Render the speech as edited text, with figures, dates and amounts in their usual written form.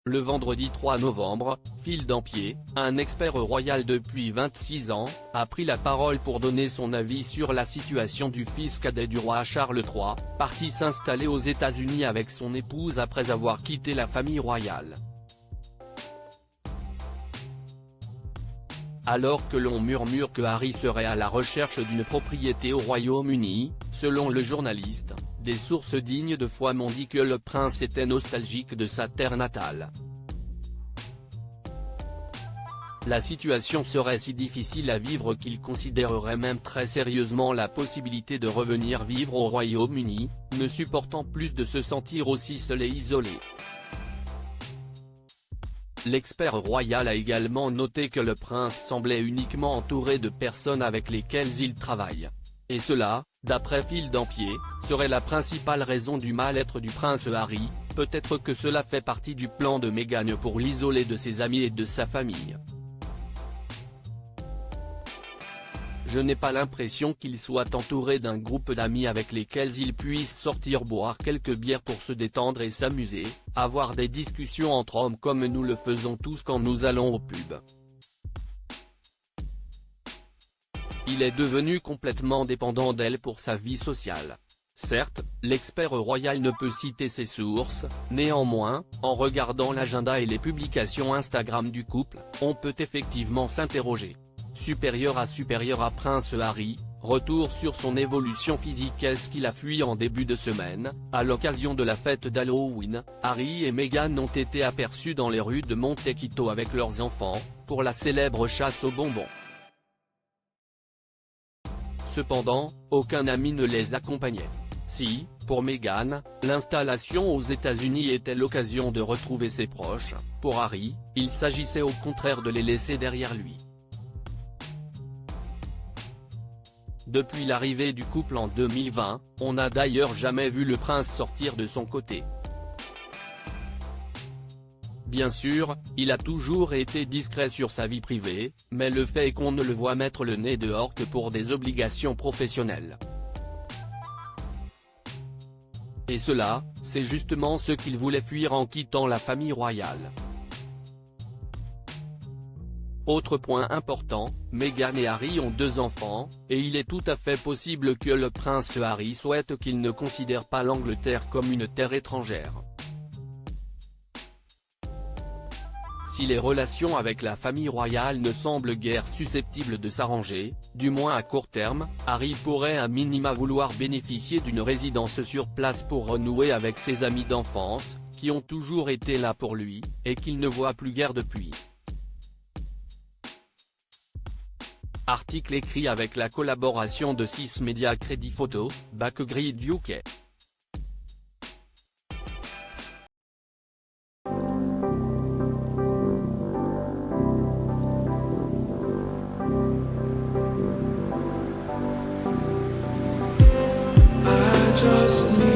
Le vendredi 3 novembre, Phil Dampier, un expert royal depuis 26 ans, a pris la parole pour donner son avis sur la situation du fils cadet du roi Charles III, parti s'installer aux États-Unis avec son épouse après avoir quitté la famille royale. Alors que l'on murmure que Harry serait à la recherche d'une propriété au Royaume-Uni, selon le journaliste, des sources dignes de foi m'ont dit que le prince était nostalgique de sa terre natale. La situation serait si difficile à vivre qu'il considérerait même très sérieusement la possibilité de revenir vivre au Royaume-Uni, ne supportant plus de se sentir aussi seul et isolé. L'expert royal a également noté que le prince semblait uniquement entouré de personnes avec lesquelles il travaille. Et cela, d'après Phil Dampier, serait la principale raison du mal-être du prince Harry, peut-être que cela fait partie du plan de Meghan pour l'isoler de ses amis et de sa famille. Je n'ai pas l'impression qu'il soit entouré d'un groupe d'amis avec lesquels il puisse sortir boire quelques bières pour se détendre et s'amuser, avoir des discussions entre hommes comme nous le faisons tous quand nous allons au pub. Il est devenu complètement dépendant d'elle pour sa vie sociale. Certes, l'expert royal ne peut citer ses sources, néanmoins, en regardant l'agenda et les publications Instagram du couple, on peut effectivement s'interroger. Supérieur à Prince Harry, retour sur son évolution physique. Est-ce qu'il a fui en début de semaine? À l'occasion de la fête d'Halloween, Harry et Meghan ont été aperçus dans les rues de Montecito avec leurs enfants, pour la célèbre chasse aux bonbons. Cependant, aucun ami ne les accompagnait. Si, pour Meghan, l'installation aux États-Unis était l'occasion de retrouver ses proches, pour Harry, il s'agissait au contraire de les laisser derrière lui. Depuis l'arrivée du couple en 2020, on n'a d'ailleurs jamais vu le prince sortir de son côté. Bien sûr, il a toujours été discret sur sa vie privée, mais le fait est qu'on ne le voit mettre le nez dehors que pour des obligations professionnelles. Et cela, c'est justement ce qu'il voulait fuir en quittant la famille royale. Autre point important, Meghan et Harry ont 2 enfants, et il est tout à fait possible que le prince Harry souhaite qu'il ne considère pas l'Angleterre comme une terre étrangère. Si les relations avec la famille royale ne semblent guère susceptibles de s'arranger, du moins à court terme, Harry pourrait à minima vouloir bénéficier d'une résidence sur place pour renouer avec ses amis d'enfance, qui ont toujours été là pour lui, et qu'il ne voit plus guère depuis. Article écrit avec la collaboration de 6 médias Crédit Photo, Backgrid UK. I just need